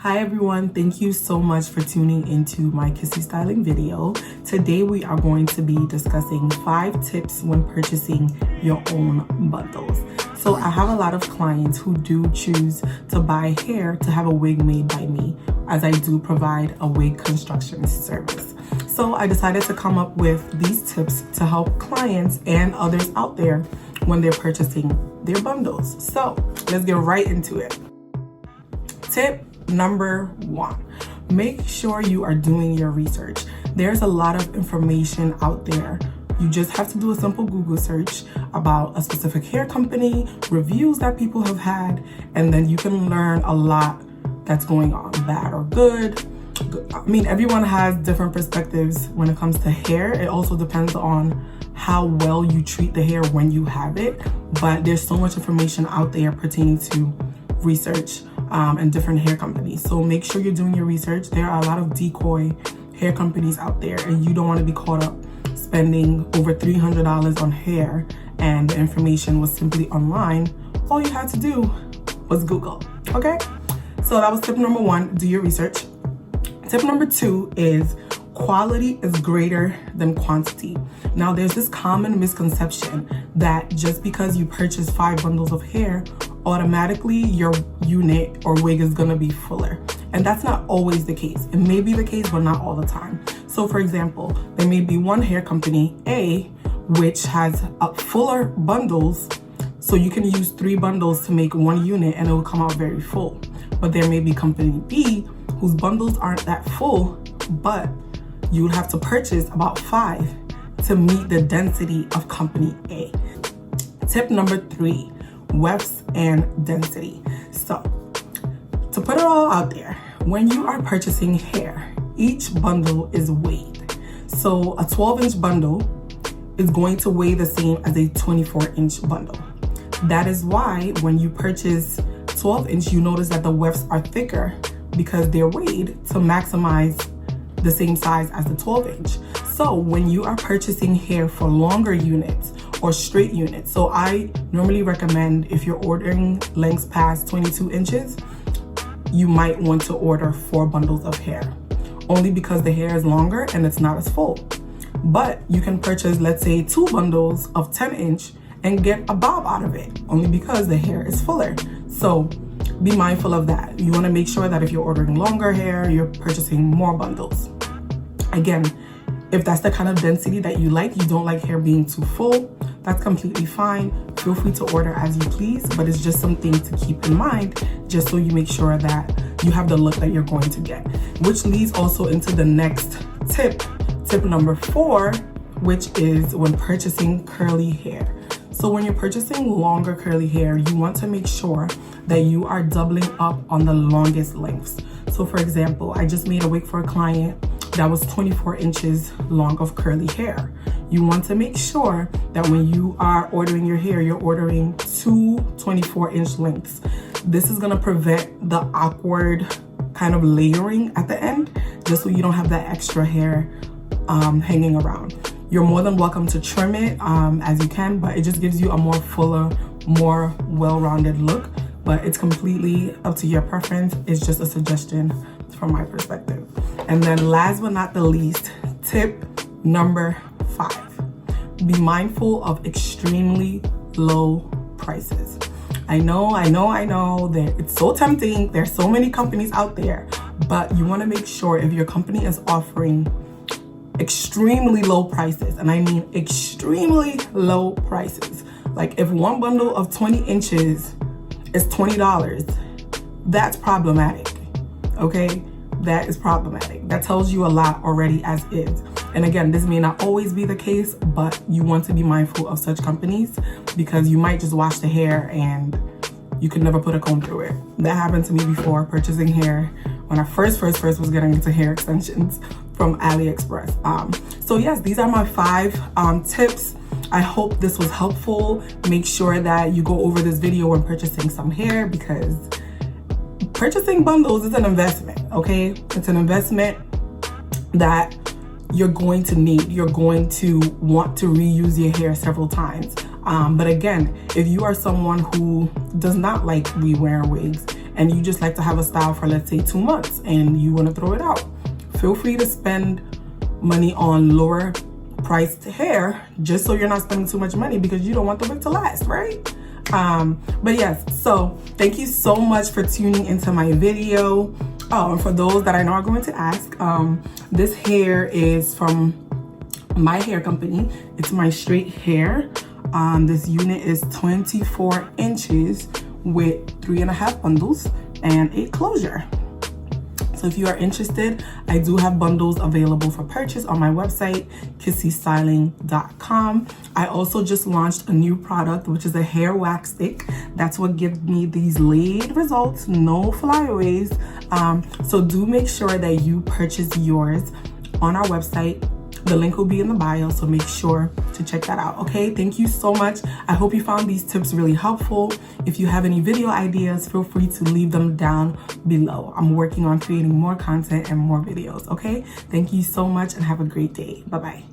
Hi everyone, thank you so much for tuning into my Kissy styling video. Today we are going to be discussing 5 tips when purchasing your own bundles. So I have a lot of clients who do choose to buy hair to have a wig made by me, as I do provide a wig construction service. So I decided to come up with these tips to help clients and others out there when they're purchasing their bundles. So let's get right into it. Tip number 1, make sure you are doing your research. There's a lot of information out there. You just have to do a simple Google search about a specific hair company, reviews that people have had, and then you can learn a lot that's going on, bad or good. I mean, everyone has different perspectives when it comes to hair. It also depends on how well you treat the hair when you have it, but there's so much information out there pertaining to research and different hair companies. So make sure you're doing your research. There are a lot of decoy hair companies out there, and you don't want to be caught up spending over $300 on hair and the information was simply online. All you had to do was Google. Okay, so that was tip number 1, do your research. Tip number 2 is quality is greater than quantity. Now there's this common misconception that just because you purchase 5 bundles of hair, automatically your unit or wig is gonna be fuller. And that's not always the case. It may be the case, but not all the time. So for example, there may be one hair company, A, which has fuller bundles, so you can use 3 bundles to make 1 unit and it will come out very full. But there may be company B, whose bundles aren't that full, but you would have to purchase about 5 to meet the density of company A. Tip number 3, wefts and density. So to put it all out there, when you are purchasing hair, each bundle is weighed. So a 12-inch bundle is going to weigh the same as a 24-inch bundle. That is why when you purchase 12-inch, you notice that the wefts are thicker because they're weighed to maximize the same size as the 12-inch. So when you are purchasing hair for longer units or straight units, so I normally recommend if you're ordering lengths past 22 inches, you might want to order 4 bundles of hair, only because the hair is longer and it's not as full. But you can purchase, let's say, 2 bundles of 10-inch and get a bob out of it, only because the hair is fuller. So be mindful of that. You want to make sure that if you're ordering longer hair, you're purchasing more bundles. Again, if that's the kind of density that you like, you don't like hair being too full, that's completely fine. Feel free to order as you please, but it's just something to keep in mind, just so you make sure that you have the look that you're going to get. Which leads also into the next tip, tip number 4, which is when purchasing curly hair. So when you're purchasing longer curly hair, you want to make sure that you are doubling up on the longest lengths. So for example, I just made a wig for a client that was 24 inches long of curly hair. You want to make sure that when you are ordering your hair, you're ordering 2 24-inch lengths. This is gonna prevent the awkward kind of layering at the end, just so you don't have that extra hair hanging around. You're more than welcome to trim it as you can, but it just gives you a more fuller, more well-rounded look. But it's completely up to your preference. It's just a suggestion from my perspective. And then last but not the least, tip number 5, be mindful of extremely low prices. I know that it's so tempting. There's so many companies out there, but you want to make sure if your company is offering extremely low prices, and I mean extremely low prices, like if 1 bundle of 20 inches is $20, that's problematic. Okay, that is problematic. That tells you a lot already as is. And again, this may not always be the case, but you want to be mindful of such companies because you might just wash the hair and you could never put a comb through it. That happened to me before purchasing hair when I first was getting into hair extensions from AliExpress. So yes, these are my 5 tips. I hope this was helpful. Make sure that you go over this video when purchasing some hair, because purchasing bundles is an investment, okay? It's an investment that you're going to need. You're going to want to reuse your hair several times. But again, if you are someone who does not like wearing wigs and you just like to have a style for, let's say, 2 months and you want to throw it out, feel free to spend money on lower priced hair just so you're not spending too much money because you don't want the wig to last, right? But yes, so thank you so much for tuning into my video. Oh, and for those that I know are going to ask, this hair is from my hair company. It's my straight hair. This unit is 24 inches with 3.5 bundles and a closure. So if you are interested, I do have bundles available for purchase on my website, kissystyling.com. I also just launched a new product, which is a hair wax stick. That's what gives me these laid results, no flyaways. So do make sure that you purchase yours on our website. The link will be in the bio, so make sure to check that out, okay? Thank you so much. I hope you found these tips really helpful. If you have any video ideas, feel free to leave them down below. I'm working on creating more content and more videos, okay? Thank you so much and have a great day. Bye-bye.